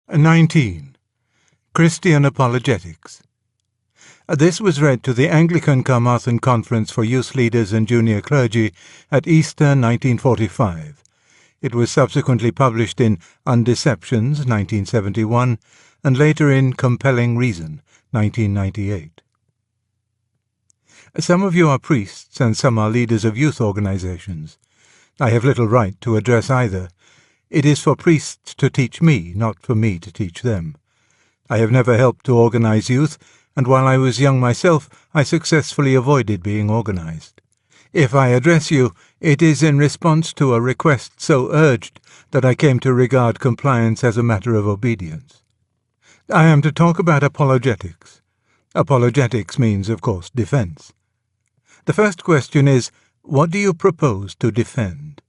19. Christian Apologetics. This was read to the Anglican Carmarthen Conference for Youth Leaders and Junior Clergy at Easter 1945. It was subsequently published in Undeceptions 1971 and later in Compelling Reason 1998. Some of you are priests and some are leaders of youth organizations. I have little right to address either. It is for priests to teach me, not for me to teach them. I have never helped to organize youth, and while I was young myself, I successfully avoided being organized. If I address you, it is in response to a request so urged that I came to regard compliance as a matter of obedience. I am to talk about apologetics. Apologetics means, of course, defense. The first question is, what do you propose to defend?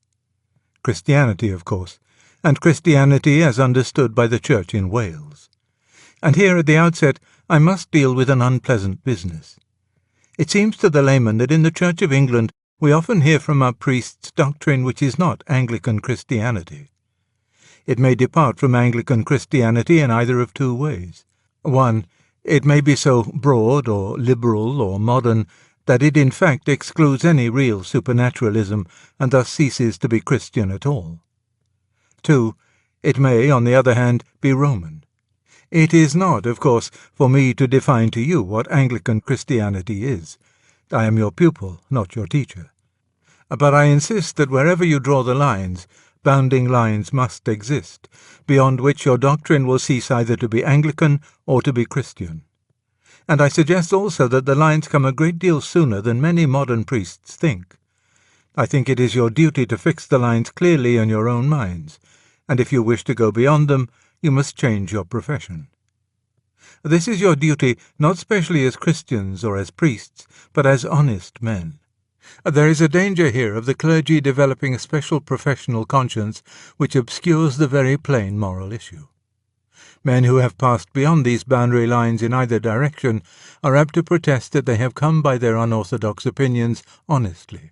Christianity, of course, and Christianity as understood by the Church in Wales. And here at the outset I must deal with an unpleasant business. It seems to the layman that in the Church of England we often hear from our priests doctrine which is not Anglican Christianity. It may depart from Anglican Christianity in either of two ways. One, it may be so broad or liberal or modern that it in fact excludes any real supernaturalism and thus ceases to be Christian at all. 2. It may, on the other hand, be Roman. It is not, of course, for me to define to you what Anglican Christianity is. I am your pupil, not your teacher. But I insist that wherever you draw the lines, bounding lines must exist, beyond which your doctrine will cease either to be Anglican or to be Christian. And I suggest also that the lines come a great deal sooner than many modern priests think. I think it is your duty to fix the lines clearly in your own minds, and if you wish to go beyond them, you must change your profession. This is your duty not specially as Christians or as priests, but as honest men. There is a danger here of the clergy developing a special professional conscience which obscures the very plain moral issue. Men who have passed beyond these boundary lines in either direction are apt to protest that they have come by their unorthodox opinions honestly.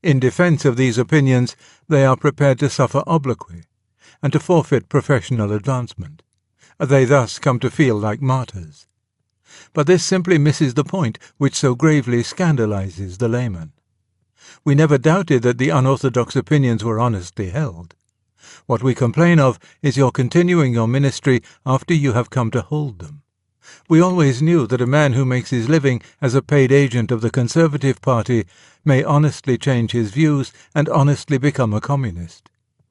In defense of these opinions, they are prepared to suffer obloquy and to forfeit professional advancement. They thus come to feel like martyrs. But this simply misses the point which so gravely scandalizes the layman. We never doubted that the unorthodox opinions were honestly held. What we complain of is your continuing your ministry after you have come to hold them. We always knew that a man who makes his living as a paid agent of the Conservative Party may honestly change his views and honestly become a communist.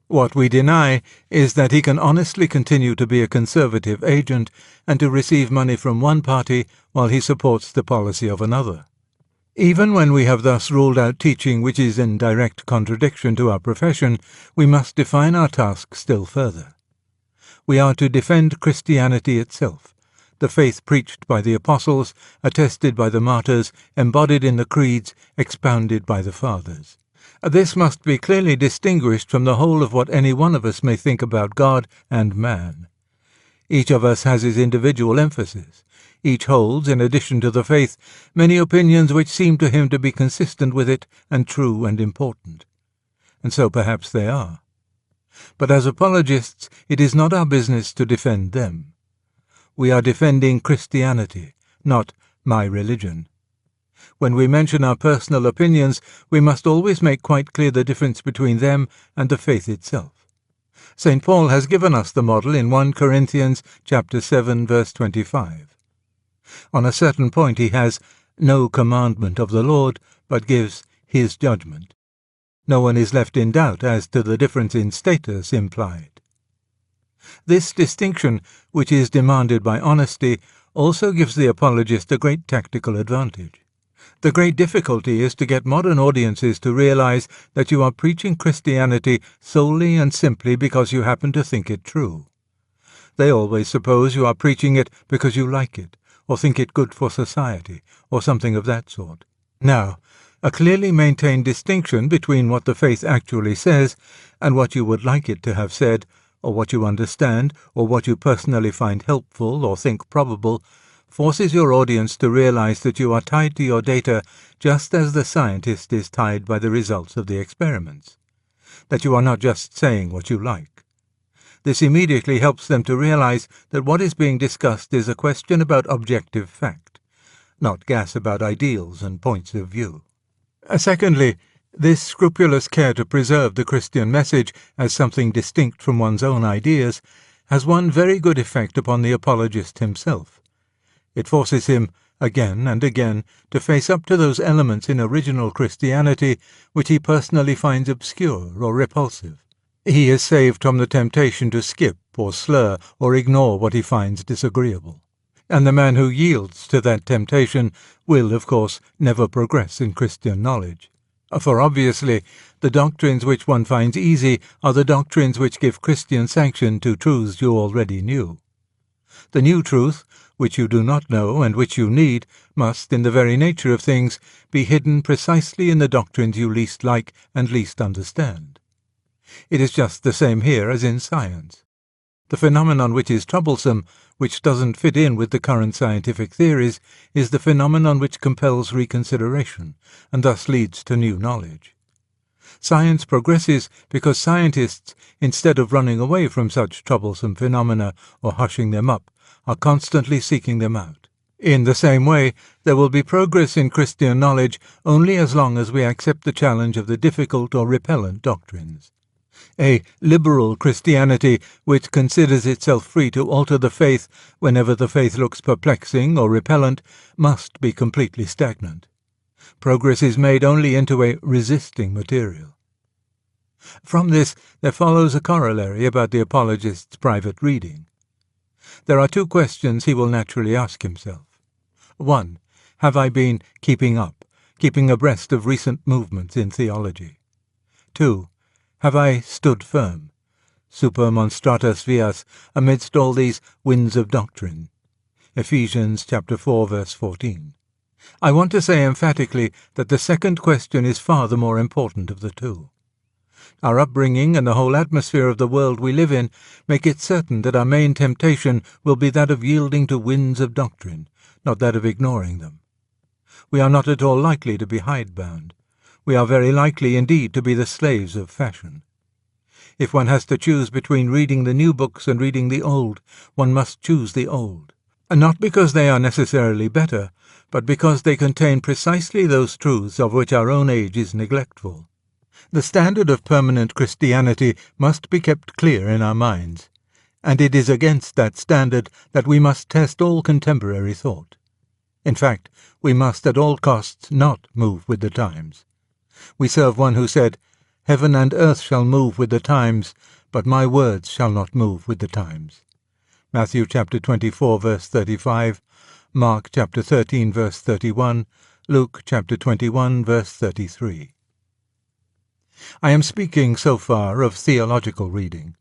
What we deny is that he can honestly continue to be a Conservative agent and to receive money from one party while he supports the policy of another. Even when we have thus ruled out teaching which is in direct contradiction to our profession, we must define our task still further. We are to defend Christianity itself, the faith preached by the apostles, attested by the martyrs, embodied in the creeds, expounded by the fathers. This must be clearly distinguished from the whole of what any one of us may think about God and man. Each of us has his individual emphasis. Each holds, in addition to the faith, many opinions which seem to him to be consistent with it and true and important. And so perhaps they are. But as apologists, it is not our business to defend them. We are defending Christianity, not my religion. When we mention our personal opinions, we must always make quite clear the difference between them and the faith itself. St. Paul has given us the model in 1 Corinthians chapter 7, verse 25. On a certain point he has no commandment of the Lord, but gives his judgment. No one is left in doubt as to the difference in status implied. This distinction, which is demanded by honesty, also gives the apologist a great tactical advantage. The great difficulty is to get modern audiences to realize that you are preaching Christianity solely and simply because you happen to think it true. They always suppose you are preaching it because you like it, or think it good for society, or something of that sort. Now, a clearly maintained distinction between what the faith actually says and what you would like it to have said, or what you understand, or what you personally find helpful or think probable, forces your audience to realize that you are tied to your data just as the scientist is tied by the results of the experiments, that you are not just saying what you like. This immediately helps them to realize that what is being discussed is a question about objective fact, not gas about ideals and points of view. Secondly, this scrupulous care to preserve the Christian message as something distinct from one's own ideas has one very good effect upon the apologist himself. It forces him, again and again, to face up to those elements in original Christianity which he personally finds obscure or repulsive. He is saved from the temptation to skip or slur or ignore what he finds disagreeable. And the man who yields to that temptation will, of course, never progress in Christian knowledge. For obviously, the doctrines which one finds easy are the doctrines which give Christian sanction to truths you already knew. The new truth, which you do not know and which you need, must, in the very nature of things, be hidden precisely in the doctrines you least like and least understand. It is just the same here as in science. The phenomenon which is troublesome, which doesn't fit in with the current scientific theories, is the phenomenon which compels reconsideration, and thus leads to new knowledge. Science progresses because scientists, instead of running away from such troublesome phenomena or hushing them up, are constantly seeking them out. In the same way, there will be progress in Christian knowledge only as long as we accept the challenge of the difficult or repellent doctrines. A liberal Christianity, which considers itself free to alter the faith whenever the faith looks perplexing or repellent, must be completely stagnant. Progress is made only into a resisting material. From this, there follows a corollary about the apologist's private reading. There are two questions he will naturally ask himself. 1. Have I been keeping abreast of recent movements in theology? 2. Have I stood firm, super monstratus vias, amidst all these winds of doctrine? Ephesians chapter 4, verse 14. I want to say emphatically that the second question is far the more important of the two. Our upbringing and the whole atmosphere of the world we live in make it certain that our main temptation will be that of yielding to winds of doctrine, not that of ignoring them. We are not at all likely to be hidebound. We are very likely indeed to be the slaves of fashion. If one has to choose between reading the new books and reading the old, one must choose the old. And not because they are necessarily better, but because they contain precisely those truths of which our own age is neglectful. The standard of permanent Christianity must be kept clear in our minds, and it is against that standard that we must test all contemporary thought. In fact, we must at all costs not move with the times. We serve one who said, "Heaven and earth shall move with the times, but my words shall not move with the times." Matthew chapter 24, verse 35, Mark chapter 13, verse 31, Luke chapter 21, verse 33. I am speaking so far of theological reading.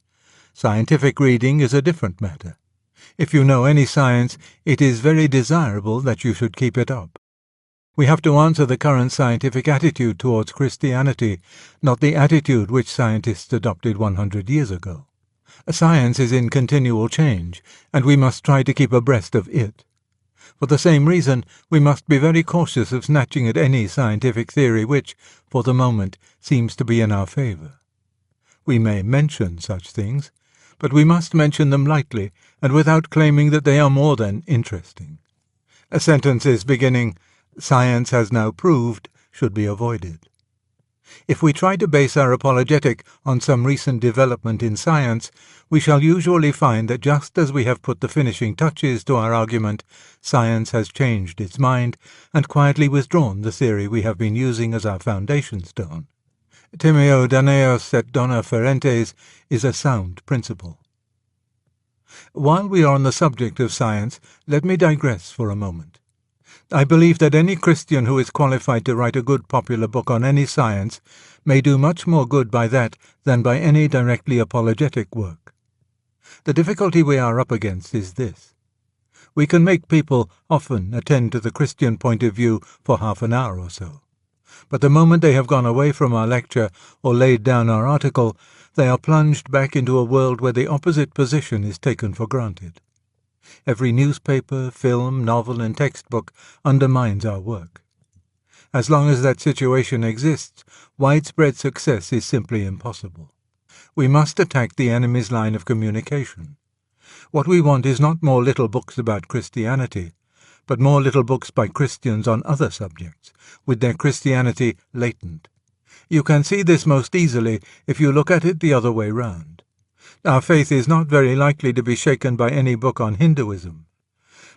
Scientific reading is a different matter. If you know any science, it is very desirable that you should keep it up. We have to answer the current scientific attitude towards Christianity, not the attitude which scientists adopted 100 years ago. Science is in continual change, and we must try to keep abreast of it. For the same reason, we must be very cautious of snatching at any scientific theory which, for the moment, seems to be in our favour. We may mention such things, but we must mention them lightly and without claiming that they are more than interesting. Sentences beginning, "Science has now proved," should be avoided. If we try to base our apologetic on some recent development in science, we shall usually find that just as we have put the finishing touches to our argument, science has changed its mind and quietly withdrawn the theory we have been using as our foundation stone. Timeo Danaeus et dona ferentes is a sound principle. While we are on the subject of science, let me digress for a moment. I believe that any Christian who is qualified to write a good popular book on any science may do much more good by that than by any directly apologetic work. The difficulty we are up against is this. We can make people often attend to the Christian point of view for half an hour or so. But the moment they have gone away from our lecture or laid down our article, they are plunged back into a world where the opposite position is taken for granted. Every newspaper, film, novel, and textbook undermines our work. As long as that situation exists, widespread success is simply impossible. We must attack the enemy's line of communication. What we want is not more little books about Christianity, but more little books by Christians on other subjects, with their Christianity latent. You can see this most easily if you look at it the other way round. Our faith is not very likely to be shaken by any book on Hinduism.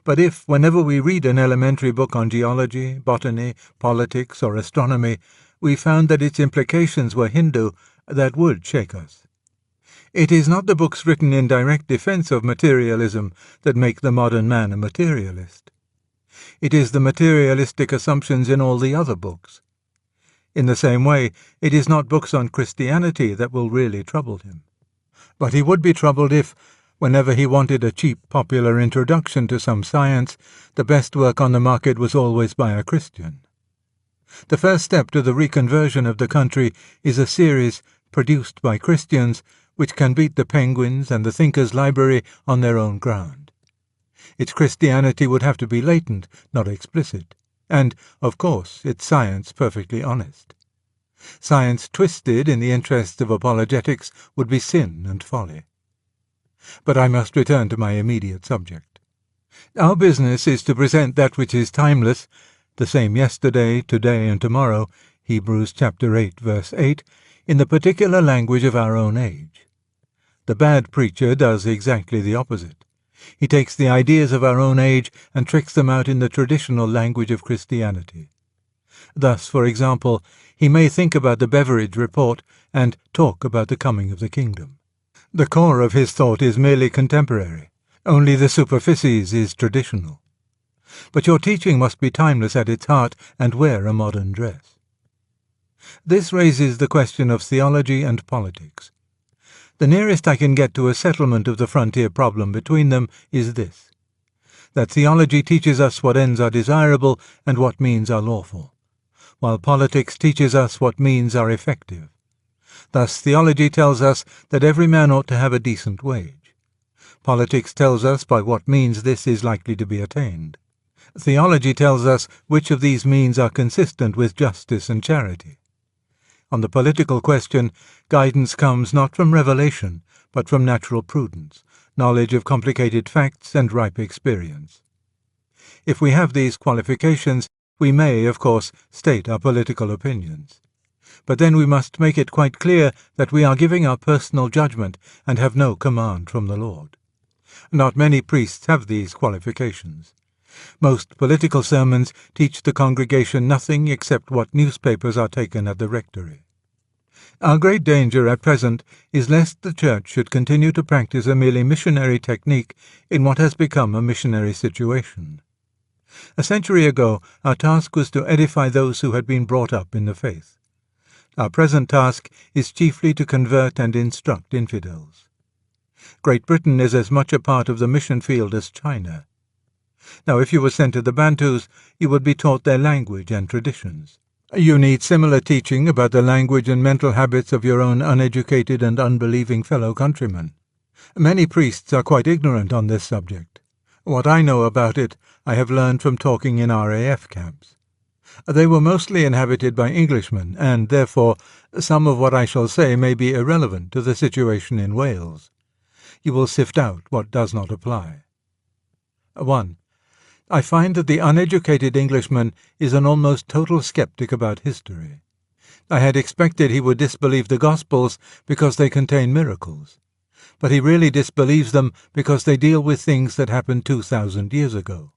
But if, whenever we read an elementary book on geology, botany, politics, or astronomy, we found that its implications were Hindu, that would shake us. It is not the books written in direct defense of materialism that make the modern man a materialist. It is the materialistic assumptions in all the other books. In the same way, it is not books on Christianity that will really trouble him. But he would be troubled if, whenever he wanted a cheap, popular introduction to some science, the best work on the market was always by a Christian. The first step to the reconversion of the country is a series produced by Christians which can beat the Penguins and the Thinkers' Library on their own ground. Its Christianity would have to be latent, not explicit, and, of course, its science perfectly honest. Science twisted in the interests of apologetics would be sin and folly. But I must return to my immediate subject. Our business is to present that which is timeless, the same yesterday, today, and tomorrow, Hebrews chapter 8, verse 8, in the particular language of our own age. The bad preacher does exactly the opposite. He takes the ideas of our own age and tricks them out in the traditional language of Christianity. Thus, for example, he may think about the Beveridge Report and talk about the coming of the kingdom. The core of his thought is merely contemporary. Only the superficies is traditional. But your teaching must be timeless at its heart and wear a modern dress. This raises the question of theology and politics. The nearest I can get to a settlement of the frontier problem between them is this: that theology teaches us what ends are desirable and what means are lawful, while politics teaches us what means are effective. Thus theology tells us that every man ought to have a decent wage. Politics tells us by what means this is likely to be attained. Theology tells us which of these means are consistent with justice and charity. On the political question, guidance comes not from revelation, but from natural prudence, knowledge of complicated facts, and ripe experience. If we have these qualifications, we may, of course, state our political opinions. But then we must make it quite clear that we are giving our personal judgment and have no command from the Lord. Not many priests have these qualifications. Most political sermons teach the congregation nothing except what newspapers are taken at the rectory. Our great danger at present is lest the Church should continue to practice a merely missionary technique in what has become a missionary situation. A century ago, our task was to edify those who had been brought up in the faith. Our present task is chiefly to convert and instruct infidels. Great Britain is as much a part of the mission field as China. Now, if you were sent to the Bantus, you would be taught their language and traditions. You need similar teaching about the language and mental habits of your own uneducated and unbelieving fellow countrymen. Many priests are quite ignorant on this subject. What I know about it, I have learned from talking in RAF camps. They were mostly inhabited by Englishmen, and, therefore, some of what I shall say may be irrelevant to the situation in Wales. You will sift out what does not apply. 1. I find that the uneducated Englishman is an almost total skeptic about history. I had expected he would disbelieve the Gospels because they contain miracles, but he really disbelieves them because they deal with things that happened 2,000 years ago.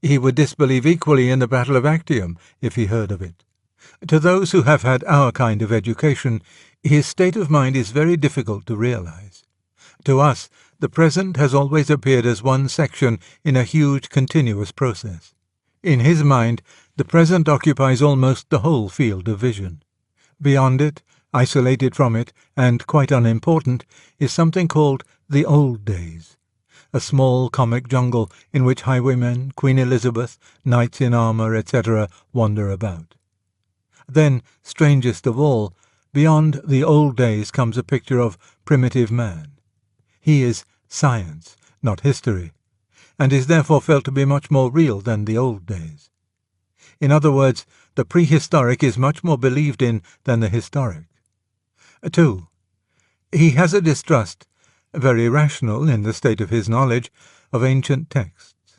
He would disbelieve equally in the Battle of Actium if he heard of it. To those who have had our kind of education, his state of mind is very difficult to realize. To us, the present has always appeared as one section in a huge continuous process. In his mind, the present occupies almost the whole field of vision. Beyond it, isolated from it, and quite unimportant, is something called the old days, a small comic jungle in which highwaymen, Queen Elizabeth, knights in armour, etc. wander about. Then, strangest of all, beyond the old days comes a picture of primitive man. He is science, not history, and is therefore felt to be much more real than the old days. In other words, the prehistoric is much more believed in than the historic. 2. He has a distrust, very rational in the state of his knowledge, of ancient texts.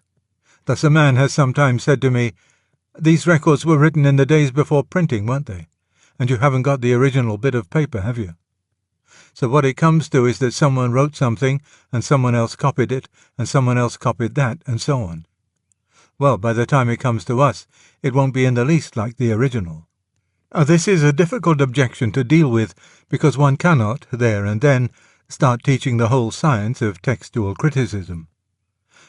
Thus a man has sometimes said to me, "These records were written in the days before printing, weren't they? And you haven't got the original bit of paper, have you?" So what it comes to is that someone wrote something, and someone else copied it, and someone else copied that, and so on. Well, by the time it comes to us, it won't be in the least like the original. This is a difficult objection to deal with, because one cannot, there and then, start teaching the whole science of textual criticism.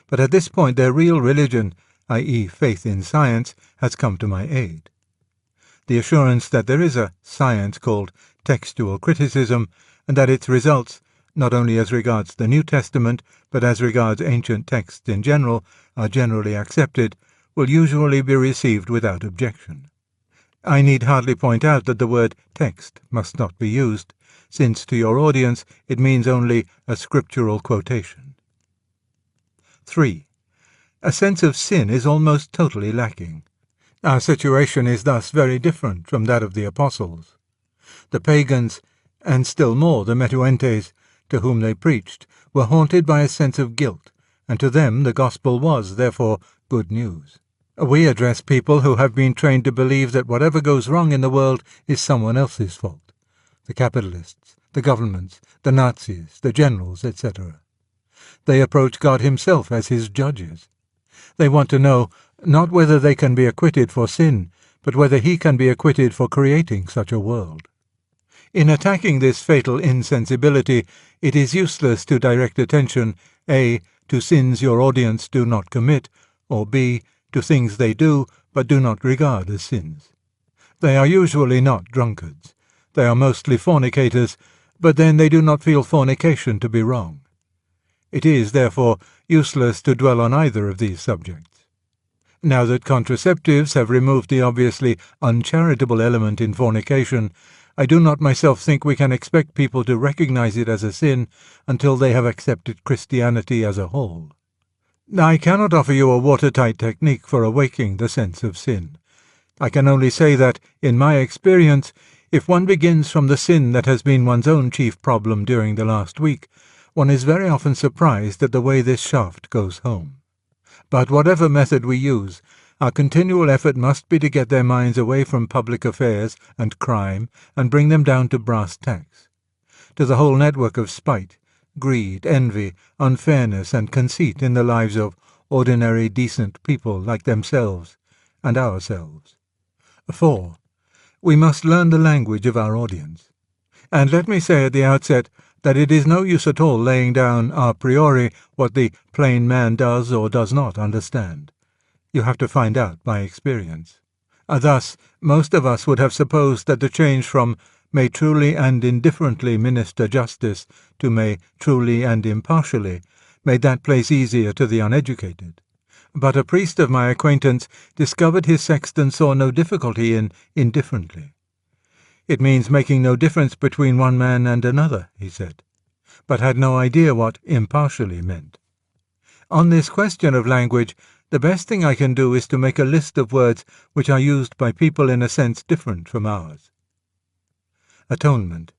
But at this point their real religion, i.e. faith in science, has come to my aid. The assurance that there is a science called textual criticism, and that its results, not only as regards the New Testament, but as regards ancient texts in general, are generally accepted, will usually be received without objection. I need hardly point out that the word text must not be used, since to your audience it means only a scriptural quotation. 3. A sense of sin is almost totally lacking. Our situation is thus very different from that of the apostles. The pagans, and still more the Metuentes, to whom they preached, were haunted by a sense of guilt, and to them the gospel was, therefore, good news. We address people who have been trained to believe that whatever goes wrong in the world is someone else's fault. The capitalists, the governments, the Nazis, the generals, etc. They approach God himself as his judges. They want to know not whether they can be acquitted for sin, but whether he can be acquitted for creating such a world. In attacking this fatal insensibility, it is useless to direct attention, A, to sins your audience do not commit, or B, to things they do but do not regard as sins. They are usually not drunkards. They are mostly fornicators, but then they do not feel fornication to be wrong. It is, therefore, useless to dwell on either of these subjects. Now that contraceptives have removed the obviously uncharitable element in fornication, I do not myself think we can expect people to recognize it as a sin until they have accepted Christianity as a whole. I cannot offer you a watertight technique for awaking the sense of sin. I can only say that, in my experience, if one begins from the sin that has been one's own chief problem during the last week, one is very often surprised at the way this shaft goes home. But whatever method we use, our continual effort must be to get their minds away from public affairs and crime and bring them down to brass tacks, to the whole network of spite, greed, envy, unfairness, and conceit in the lives of ordinary, decent people like themselves and ourselves. 4. We must learn the language of our audience. And let me say at the outset that it is no use at all laying down a priori what the plain man does or does not understand. You have to find out by experience. Thus, most of us would have supposed that the change from "may truly and indifferently minister justice" to "may truly and impartially" made that place easier to the uneducated. But a priest of my acquaintance discovered his sexton saw no difficulty in "indifferently." It means making no difference between one man and another, he said, but had no idea what "impartially" meant. On this question of language, the best thing I can do is to make a list of words which are used by people in a sense different from ours. Atonement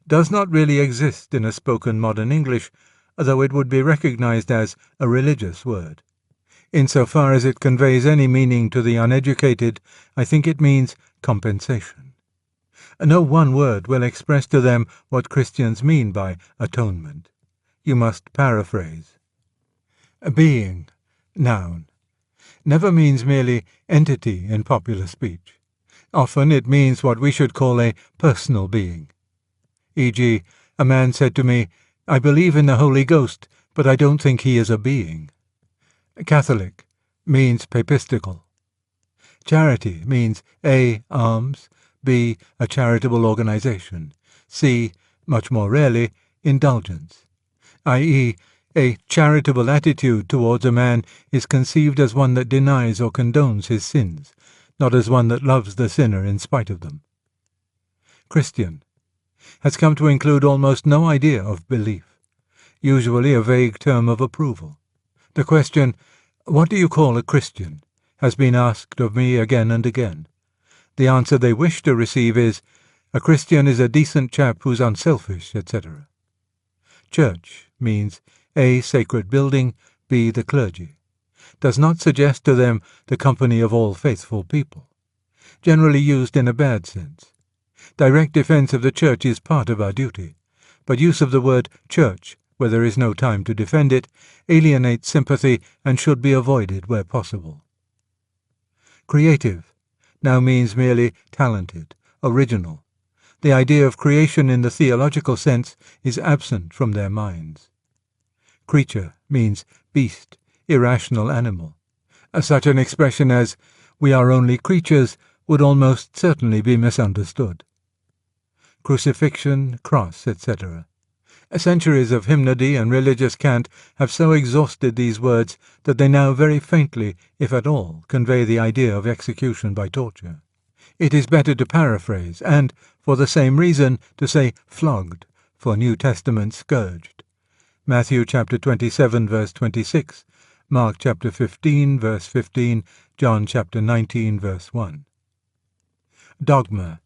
does not really exist in a spoken modern English, though it would be recognized as a religious word. Insofar as it conveys any meaning to the uneducated, I think it means compensation. No one word will express to them what Christians mean by atonement. You must paraphrase. Being, noun, never means merely entity in popular speech. Often it means what we should call a personal being. E.g., a man said to me, "I believe in the Holy Ghost, but I don't think he is a being." Catholic means papistical. Charity means A. alms, B. a charitable organization, C. much more rarely, indulgence, i.e., a charitable attitude towards a man is conceived as one that denies or condones his sins, not as one that loves the sinner in spite of them. Christian has come to include almost no idea of belief, usually a vague term of approval. The question, "What do you call a Christian?" has been asked of me again and again. The answer they wish to receive is, A Christian is a decent chap who's unselfish, etc. Church means A. Sacred building, B. The clergy. Does not suggest to them the company of all faithful people. Generally used in a bad sense. Direct defence of the church is part of our duty, but use of the word church, where there is no time to defend it, alienates sympathy and should be avoided where possible. Creative now means merely talented, original. The idea of creation in the theological sense is absent from their minds. Creature means beast, irrational animal. Such an expression as, "we are only creatures," would almost certainly be misunderstood. Crucifixion, cross, etc. Centuries of hymnody and religious cant have so exhausted these words that they now very faintly, if at all, convey the idea of execution by torture. It is better to paraphrase, and, for the same reason, to say flogged, for New Testament scourged. Matthew chapter 27, verse 26, Mark chapter 15, verse 15, John chapter 19, verse 1. Dogma,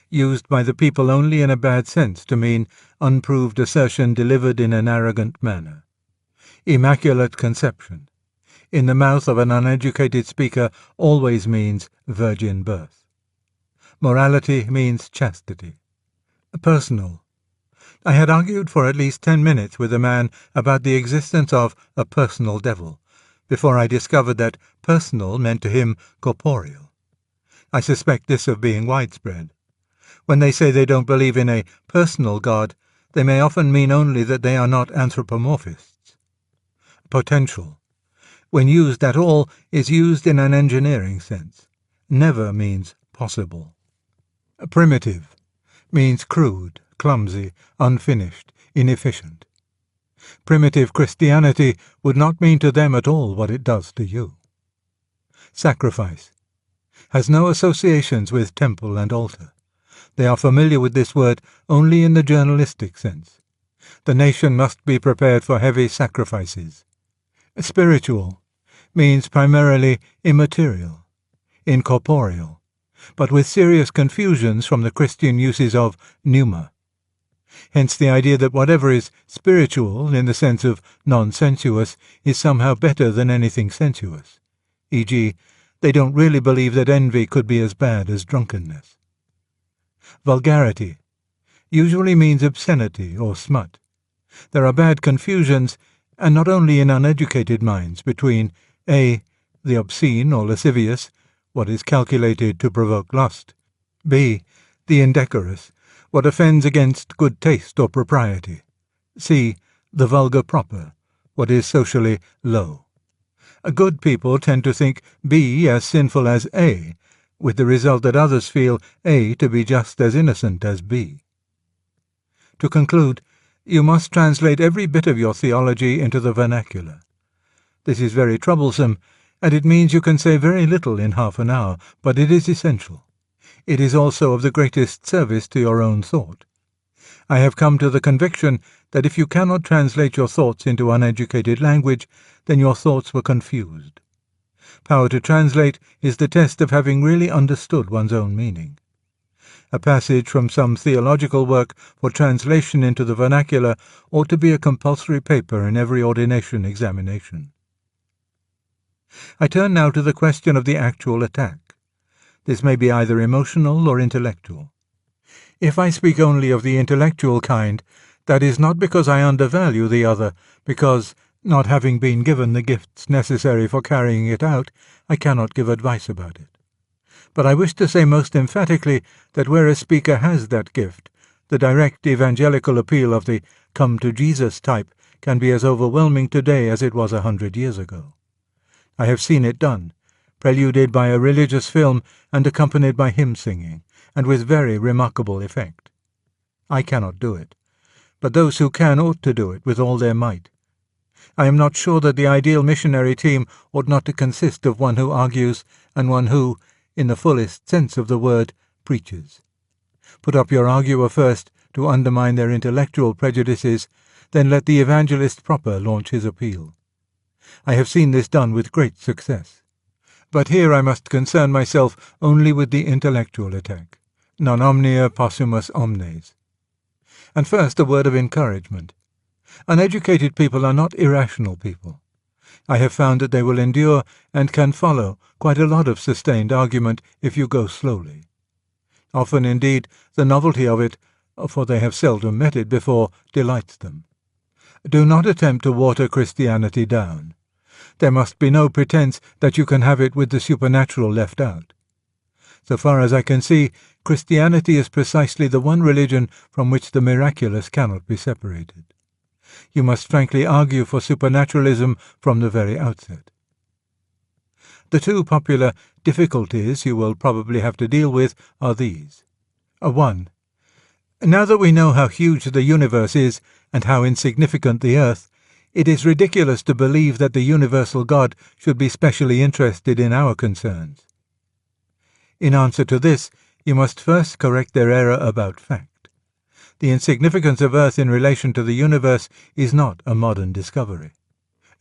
used by the people only in a bad sense to mean unproved assertion delivered in an arrogant manner. Immaculate conception, in the mouth of an uneducated speaker, always means virgin birth. Morality means chastity. Personal. I had argued for at least 10 minutes with a man about the existence of a personal devil, before I discovered that personal meant to him corporeal. I suspect this of being widespread. When they say they don't believe in a personal God, they may often mean only that they are not anthropomorphists. Potential, when used at all, is used in an engineering sense. Never means possible. Primitive means crude, clumsy, unfinished, inefficient. Primitive Christianity would not mean to them at all what it does to you. Sacrifice has no associations with temple and altar. They are familiar with this word only in the journalistic sense. The nation must be prepared for heavy sacrifices. Spiritual means primarily immaterial, incorporeal, but with serious confusions from the Christian uses of pneuma. Hence the idea that whatever is spiritual, in the sense of non-sensuous, is somehow better than anything sensuous. E.g., they don't really believe that envy could be as bad as drunkenness. Vulgarity usually means obscenity or smut. There are bad confusions, and not only in uneducated minds, between A. the obscene or lascivious, what is calculated to provoke lust, B. the indecorous, what offends against good taste or propriety, C. the vulgar proper, what is socially low. Good people tend to think B as sinful as A, with the result that others feel A to be just as innocent as B. To conclude, you must translate every bit of your theology into the vernacular. This is very troublesome, and it means you can say very little in half an hour, but it is essential. It is also of the greatest service to your own thought. I have come to the conviction that if you cannot translate your thoughts into uneducated language, then your thoughts were confused. Power to translate is the test of having really understood one's own meaning. A passage from some theological work for translation into the vernacular ought to be a compulsory paper in every ordination examination. I turn now to the question of the actual attack. This may be either emotional or intellectual. If I speak only of the intellectual kind, that is not because I undervalue the other, because, not having been given the gifts necessary for carrying it out, I cannot give advice about it. But I wish to say most emphatically that where a speaker has that gift, the direct evangelical appeal of the come to Jesus type can be as overwhelming today as it was 100 years ago. I have seen it done, preluded by a religious film and accompanied by hymn singing, and with very remarkable effect. I cannot do it, but those who can ought to do it with all their might. I am not sure that the ideal missionary team ought not to consist of one who argues and one who, in the fullest sense of the word, preaches. Put up your arguer first to undermine their intellectual prejudices, then let the evangelist proper launch his appeal. I have seen this done with great success. But here I must concern myself only with the intellectual attack. non omnia possumus omnes. And first, a word of encouragement. Uneducated people are not irrational people. I have found that they will endure and can follow quite a lot of sustained argument if you go slowly. Often, indeed, the novelty of it, for they have seldom met it before, delights them. Do not attempt to water Christianity down. There must be no pretense that you can have it with the supernatural left out. So far as I can see, Christianity is precisely the one religion from which the miraculous cannot be separated. You must frankly argue for supernaturalism from the very outset. The two popular difficulties you will probably have to deal with are these. 1. Now that we know how huge the universe is and how insignificant the earth, it is ridiculous to believe that the universal God should be specially interested in our concerns. In answer to this, you must first correct their error about fact. The insignificance of Earth in relation to the universe is not a modern discovery.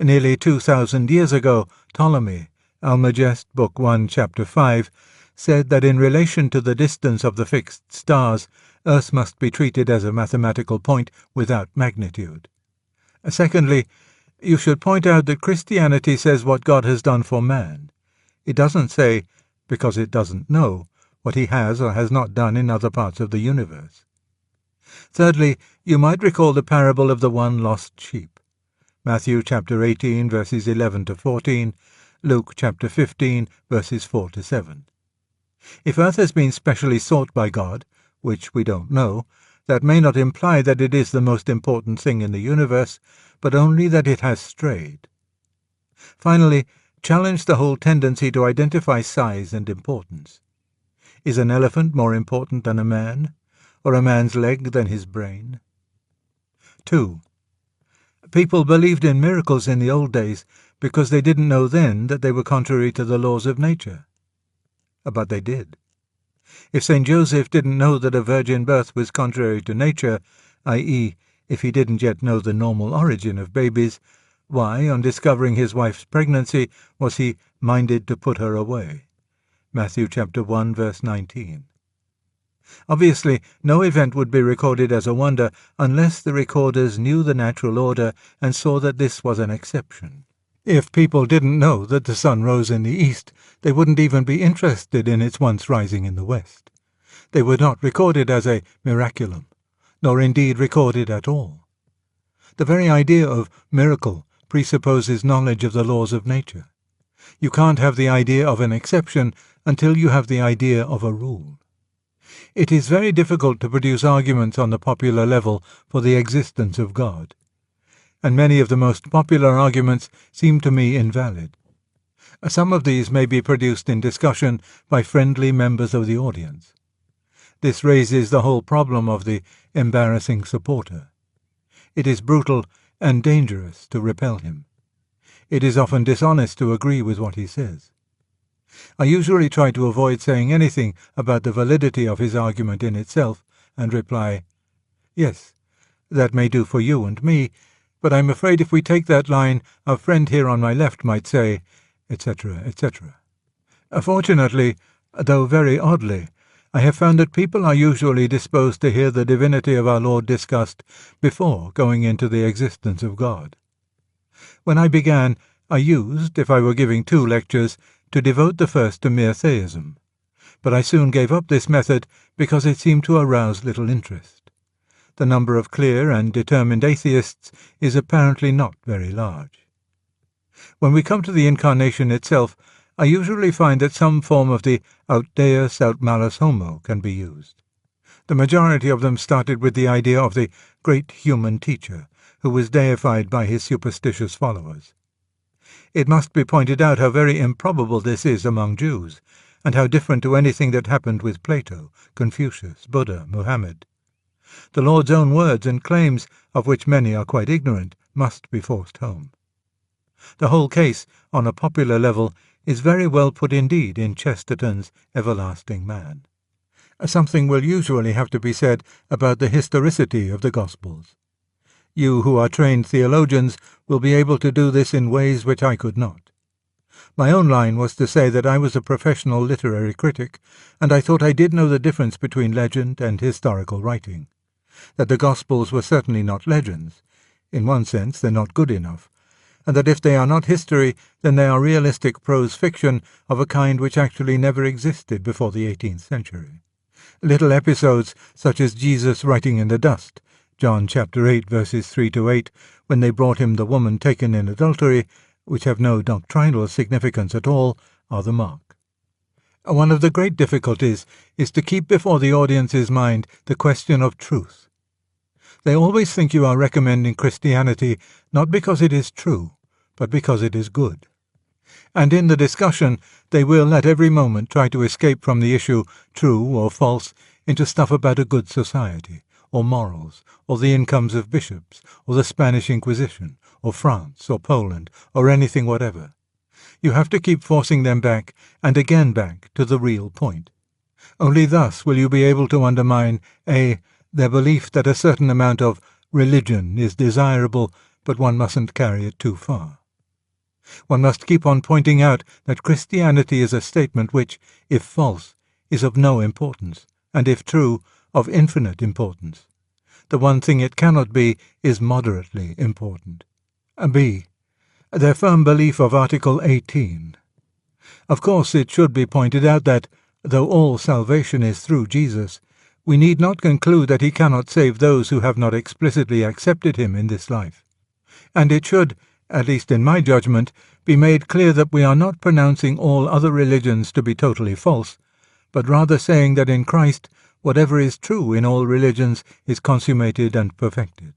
Nearly 2,000 years ago, Ptolemy, Almagest, Book 1, Chapter 5, said that in relation to the distance of the fixed stars, Earth must be treated as a mathematical point without magnitude. Secondly, you should point out that Christianity says what God has done for man. It doesn't say, because it doesn't know, what he has or has not done in other parts of the universe. Thirdly, you might recall the parable of the one lost sheep. Matthew chapter 18, verses 11 to 14, Luke chapter 15, verses 4 to 7. If Earth has been specially sought by God, which we don't know, that may not imply that it is the most important thing in the universe, but only that it has strayed. Finally, challenge the whole tendency to identify size and importance. Is an elephant more important than a man, or a man's leg than his brain? 2. People believed in miracles in the old days because they didn't know then that they were contrary to the laws of nature. But they did. If St. Joseph didn't know that a virgin birth was contrary to nature, i.e., if he didn't yet know the normal origin of babies, why, on discovering his wife's pregnancy, was he minded to put her away? Matthew chapter 1, verse 19. Obviously, no event would be recorded as a wonder unless the recorders knew the natural order and saw that this was an exception. If people didn't know that the sun rose in the east, they wouldn't even be interested in its once rising in the west. They would not record it as a miraculum, nor indeed record it at all. The very idea of miracle presupposes knowledge of the laws of nature. You can't have the idea of an exception until you have the idea of a rule. It is very difficult to produce arguments on the popular level for the existence of God, and many of the most popular arguments seem to me invalid. Some of these may be produced in discussion by friendly members of the audience. This raises the whole problem of the embarrassing supporter. It is brutal and dangerous to repel him. It is often dishonest to agree with what he says. I usually try to avoid saying anything about the validity of his argument in itself, and reply, "Yes, that may do for you and me, but I'm afraid if we take that line, our friend here on my left might say," etc., etc. Fortunately, though very oddly, I have found that people are usually disposed to hear the divinity of our Lord discussed before going into the existence of God. When I began, I used, if I were giving 2 lectures, to devote the first to mere theism, but I soon gave up this method because it seemed to arouse little interest. The number of clear and determined atheists is apparently not very large. When we come to the incarnation itself, I usually find that some form of the aut deus aut malus homo can be used. The majority of them started with the idea of the great human teacher, who was deified by his superstitious followers. It must be pointed out how very improbable this is among Jews, and how different to anything that happened with Plato, Confucius, Buddha, Muhammad. The Lord's own words and claims, of which many are quite ignorant, must be forced home. The whole case, on a popular level, is very well put indeed in Chesterton's Everlasting Man. Something will usually have to be said about the historicity of the Gospels. You who are trained theologians will be able to do this in ways which I could not. My own line was to say that I was a professional literary critic, and I thought I did know the difference between legend and historical writing. That the Gospels were certainly not legends. In one sense, they're not good enough. And that if they are not history, then they are realistic prose fiction of a kind which actually never existed before the 18th century. Little episodes such as Jesus writing in the dust, John chapter 8 verses 3-8, when they brought him the woman taken in adultery, which have no doctrinal significance at all, are the mark. One of the great difficulties is to keep before the audience's mind the question of truth. They always think you are recommending Christianity not because it is true, but because it is good. And in the discussion, they will at every moment try to escape from the issue, true or false, into stuff about a good society, or morals, or the incomes of bishops, or the Spanish Inquisition, or France, or Poland, or anything whatever. You have to keep forcing them back, and again back, to the real point. Only thus will you be able to undermine a. Their belief that a certain amount of religion is desirable, but one mustn't carry it too far. One must keep on pointing out that Christianity is a statement which, if false, is of no importance, and if true, of infinite importance. The one thing it cannot be is moderately important. B. Their firm belief of Article 18. Of course, it should be pointed out that, though all salvation is through Jesus, we need not conclude that he cannot save those who have not explicitly accepted him in this life. And it should, at least in my judgment, be made clear that we are not pronouncing all other religions to be totally false, but rather saying that in Christ whatever is true in all religions is consummated and perfected.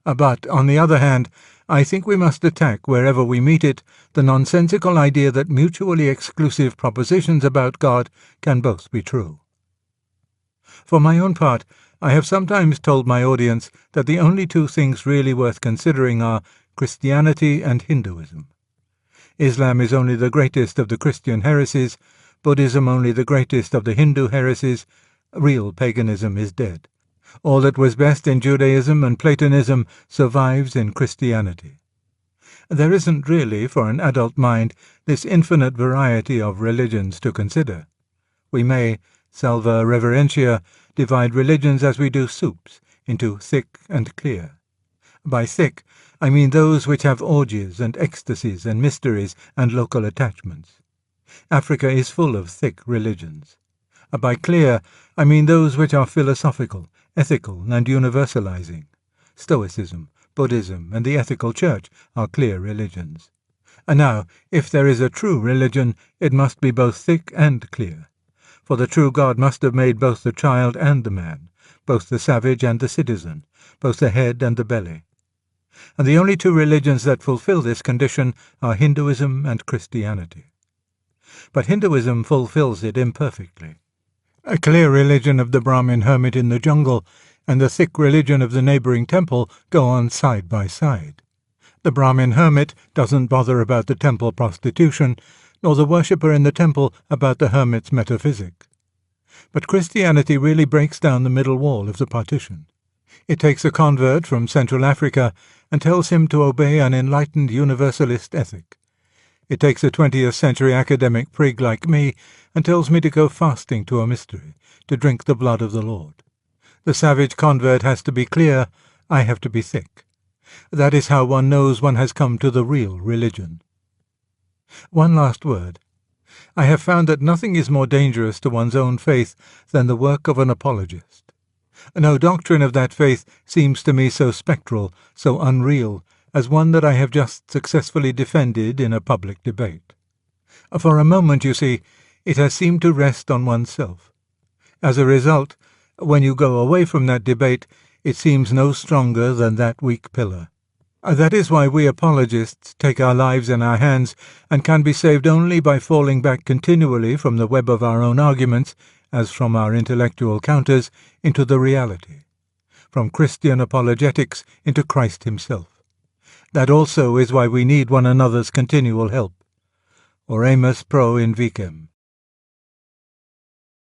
But, on the other hand, I think we must attack, wherever we meet it, the nonsensical idea that mutually exclusive propositions about God can both be true. For my own part, I have sometimes told my audience that the only two things really worth considering are Christianity and Hinduism. Islam is only the greatest of the Christian heresies, Buddhism only the greatest of the Hindu heresies, real paganism is dead. All that was best in Judaism and Platonism survives in Christianity. There isn't really, for an adult mind, this infinite variety of religions to consider. We may, salva reverentia, divide religions as we do soups, into thick and clear. By thick, I mean those which have orgies and ecstasies and mysteries and local attachments. Africa is full of thick religions. By clear, I mean those which are philosophical, ethical, and universalizing. Stoicism, Buddhism, and the ethical church are clear religions. And now, if there is a true religion, it must be both thick and clear. For the true God must have made both the child and the man, both the savage and the citizen, both the head and the belly. And the only two religions that fulfill this condition are Hinduism and Christianity. But Hinduism fulfills it imperfectly. A clear religion of the Brahmin hermit in the jungle and the thick religion of the neighboring temple go on side by side. The Brahmin hermit doesn't bother about the temple prostitution, nor the worshipper in the temple about the hermit's metaphysic. But Christianity really breaks down the middle wall of the partition. It takes a convert from Central Africa and tells him to obey an enlightened universalist ethic. It takes a 20th century academic prig like me and tells me to go fasting to a mystery, to drink the blood of the Lord. The savage convert has to be clear, I have to be thick. That is how one knows one has come to the real religion. One last word. I have found that nothing is more dangerous to one's own faith than the work of an apologist. No doctrine of that faith seems to me so spectral, so unreal, as one that I have just successfully defended in a public debate. For a moment, you see, it has seemed to rest on oneself. As a result, when you go away from that debate, it seems no stronger than that weak pillar. That is why we apologists take our lives in our hands and can be saved only by falling back continually from the web of our own arguments, as from our intellectual counters, into the reality, from Christian apologetics into Christ himself. That also is why we need one another's continual help. Oremus pro invicem.